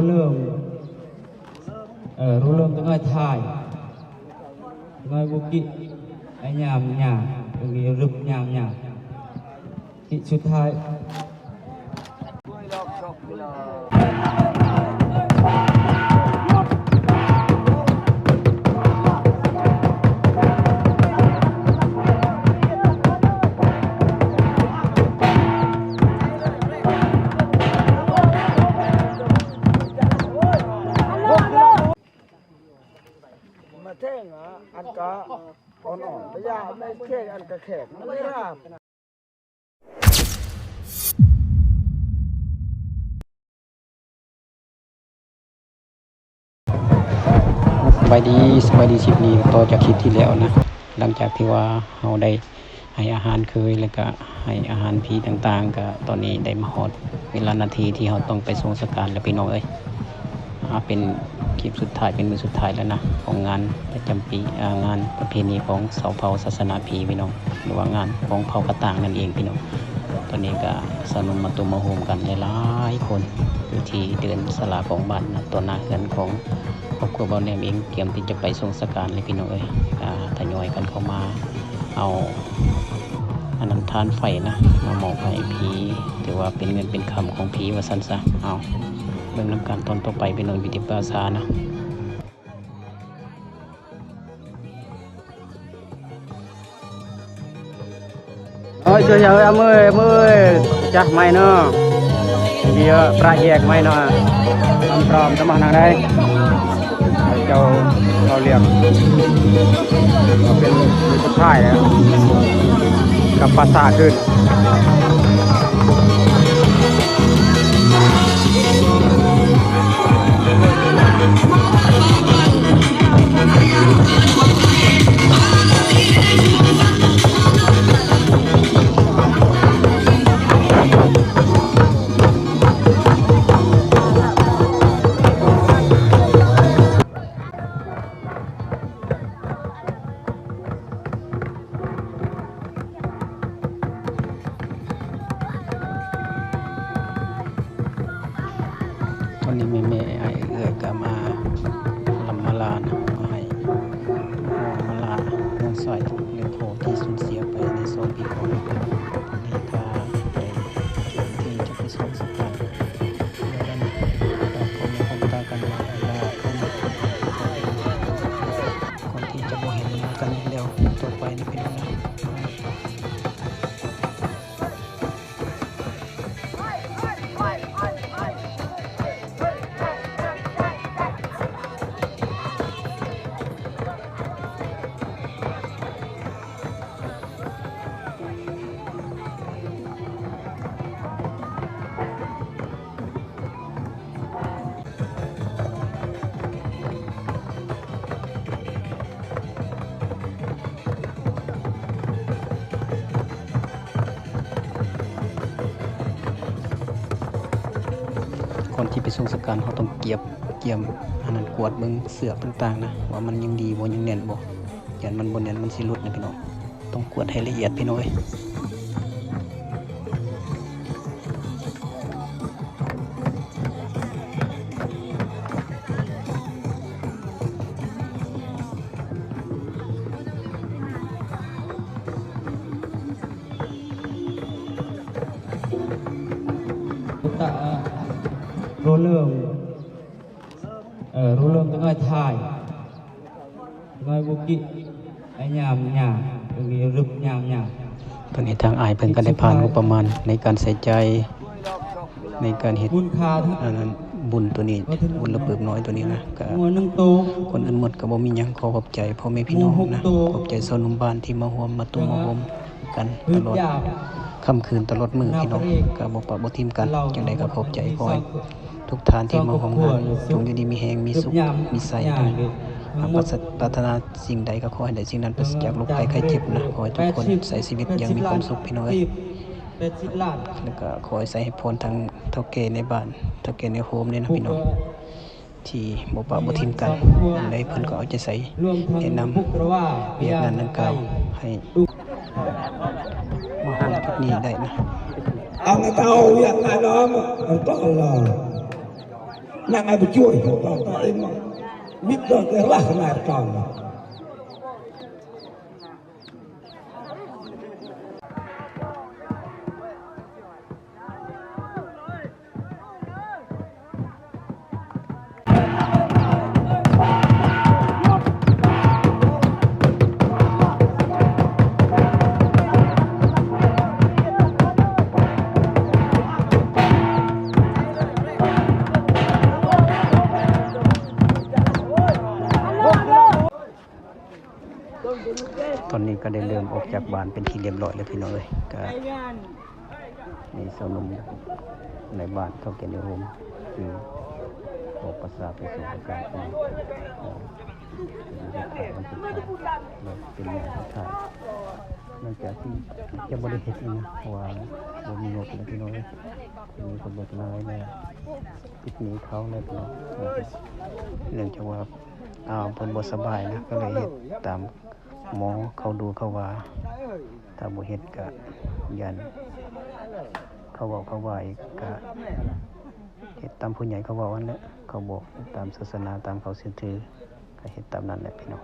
lượng rô lượng tới ngay thải ngay vô kỵ ai nhàm nhà người rực nhàm nhà kỵสุดท้ายเท่งอันก็อ่อนๆไม่ยากไม่เท่งอันก็แข็งไม่ยากสบายดีคลิปนี้ต่อจากคลิปที่แล้วนะหลังจากที่ว่าเราได้ให้อาหารเคยแล้วก็ให้อาหารผีต่างๆก็ตอนนี้ได้มาฮอดเวลานาทีที่เราต้องไปส่งสการแล้วพี่น้องเป็นคลิปสุดท้ายเป็นมือสุดท้ายแล้วนะของงานประจำปีงานประเพณีของเสาเผ่าศาสนาผีพี่น้องหรือว่างานของเผ่ากระต่างนั่นเองพี่น้องตอนนี้ก็สนุมมาตุมมาโฮมกันหลายๆคนอยู่ที่เดินสลาของบ้านนะตัวหน้าเฮือนของครอบครัวเบาแนมเองเตรียมที่จะไปส่งสการเลยพี่น้องทยอยกันเข้ามาเอาอันนั้นทานไฟนะมามอบให้ผีถือว่าเป็นเงินเป็นคำของผีว่าสั้นซะเอาเรื่องน้ำการตอนต่อไปเป็นหน่วยวิทยาศาสตร์นะช่วยเอามือจักไม่เนาะเดี๋ยวปลาแยกไม่เนาะพร้อมจะมาทางใดเจ้าเราเรียกเราเป็นสุดท้ายแล้วกับภาษาขึ้นตอนนี้แม่ไอ้เอื้อยก็มาลำมาลานะมาให้มาลาน้องสายเลี้ยงโคที่สูญเสียไปใน2 ปีก่อนตอนนี้ก็ไปที่จะไปส่งสการแล้วก็เราพบในความตากันมาแล้วคนที่จะบ่เห็นมากันเร็วต่อไปนี่เป็นยังไงคนที่ไปส่งสการเขาต้องเกี่ยมอันนั้นกวดเบิ่งเสือกต่างๆนะว่ามันยังดีบ่ยังแน่นบ่ยันมันบ่แน่นมันสิหลุดนะพี่น้องต้องกวดให้ละเอียดพี่น้องrô lượng tới ngay thải ngay vô kỵ ai nhàm nhà người rực nhàm nhà ตอนนี้ทางอายเพิ่นก็ได้ผ่านงบประมาณในการใส่ใจในการเฮ็ดอันนั้นบุญตัวนี้บุญระเบิดน้อยตัวนี้นะก็คนอื่นหมดก็บ่มีหยังขอขอบใจพ่อแม่พี่น้องนะขอบใจชาวหนุ่มบ้านที่มาร่วมมาตุ้มมาโฮมกันตลอดค่ำคืนตลอดมื้อพี่น้องก็บ่ปะบ่ทิมกันจังได๋ก็ขอบใจขอให้ทุกท่านที่มาร่วมงานจงอยู่ดีมีแรงมีสุขมีใสนะหากปรารถนาสิ่งใดก็ขอให้ได้สิ่งนั้นปราศจากโรคภัยไข้เจ็บนะขอให้ทุกคนใช้ชีวิตอย่างมีความสุขพี่น้องแล้วก็ขอให้ใส่ให้พรทางเฒ่าแก่ในบ้านเฒ่าแก่ในโฮมนี่นะพี่น้องที่บ่ปะบ่ทิมกันอันใดเพิ่นก็เอาใจใส่แนะนำเวียกงานดังกล่าวให้มาทำจุดนี้ได้นะ เอาไม่เท่าอย่างนั้นน้องมันต้องรอ Nang ai berjuang kalau tak emang Mitra terlah kena tahu.ตอนนี้ก็ได้เริ่มออกจากบ้านเป็นที่เรียบร้อยแล้วพี่น้องเลยก็มีสนมในบ้านเท่าแก่ในโฮมคือออกภาษาไปสู่ประกาศเป็นวันสุดท้ายเป็นงานสุดท้ายหลังจากที่จะบริเหตุนะเพราะว่าบ่มีงบแล้วพี่น้องเลยมีคนบอกนายแล้วปิดหนีเขาแล้วพี่น้องเนื่องจากว่าเพิ่นบ่สบายนะก็เลยเฮ็ดตามหมอเขาดูเขาว่าถ้าบ่เฮ็ดก็ยันเขาบอกเขาว่าอีกก็เฮ็ดตามผู้ใหญ่เขาบอกนั่นแหละเขาบอกตามศาสนาตามเขาเชื่อถือก็เฮ็ดตามนั้นแหละพี่น้อง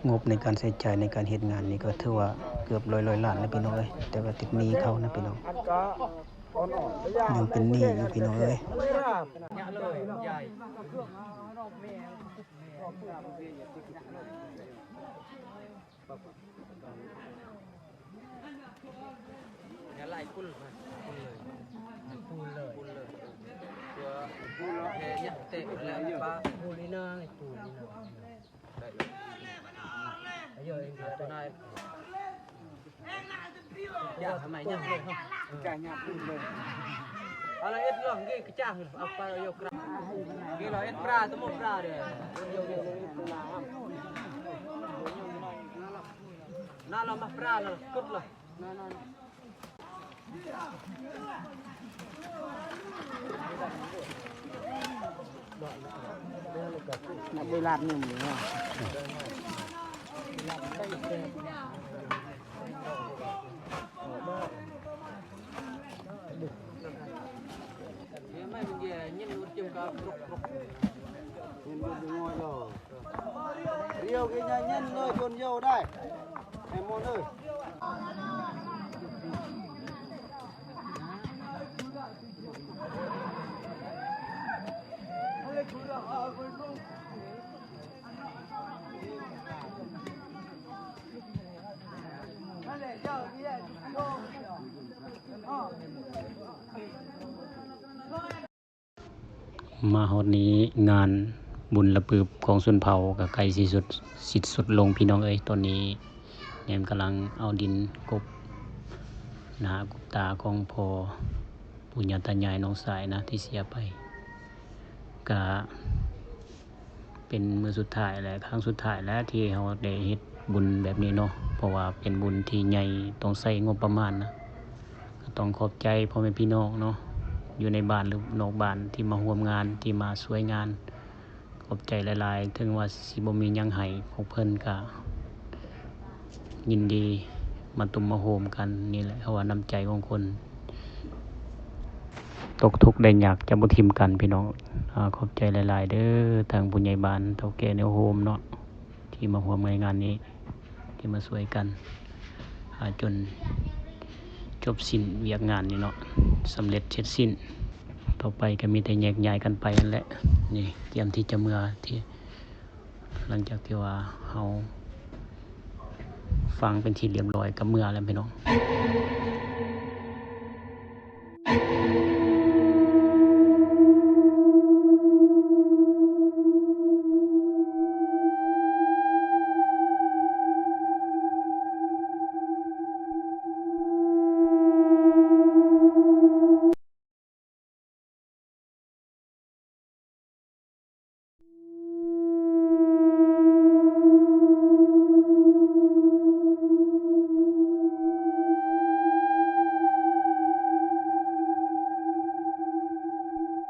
งบในการใช้จ่ายในการเฮ็ดงานนี่ก็ถือว่าเกือบร้อยล้านนะพี่น้องเอ้ยแต่ว่าติดหนี้เขานะพี่น้องยังเป็นหนี้อยู่พี่น้องเอ้ยอะไรเอ็ดล่องกี่กระจ่างเอาไปเอากระกี่เราเอ็ดปลาตัวหมดปลาเด้อน่าเรามาปลาเรากุดเลยเวลาหนึ่งเนี่ย ไม่เป็นยังยิ่งรู้จักกับรุกnhìn luôn đi ngồi rồi riêu cái nhà nhân nơi chôn dâu đây em môn ơiมาฮอดนี้งานบุญระปืบของชนเผ่ากับไก่สิสุดลงพี่น้องเอ้ยตอนนี้แยมกำลังเอาดินกบหน้ากบตาของพ่อปุญญาตายายน้องสายนะที่เสียไปก็เป็นมื้อสุดท้ายและครั้งสุดท้ายแล้วที่เฮาได้เฮ็ดบุญแบบนี้เนาะเพราะว่าเป็นบุญที่ใหญ่ต้องใช้งบประมาณนะก็ต้องขอบใจพ่อแม่พี่น้องเนาะอยู่ในบ้านหรือนอกบ้านที่มาร่วมงานที่มาช่วยงานขอบใจหลายๆถึงว่าสิบ่มีหยังให้พวกเพิ่นก็ยินดีมาตุ่มมาโฮมกันนี่แหละเพราะว่าน้ำใจของคนตกทุกข์ได้ยากจะบ่ทิ่มกันพี่น้องขอบใจหลายๆเด้อทางผู้ใหญ่บ้านเฒ่าแก่แนวโฮมเนาะที่มาร่วมงานนี้ที่มาช่วยกันจนจบสิ้นเวียกงานนี่เนาะสำเร็จเสร็จสิ้นต่อไปก็มีแต่แยกย้ายกันไปนั่นแหละนี่เตรียมที่จะเมื่อที่หลังจากที่ว่าเฮาฟังเป็นที่เรียบร้อยกับเมื่อแล้วพี่น้อง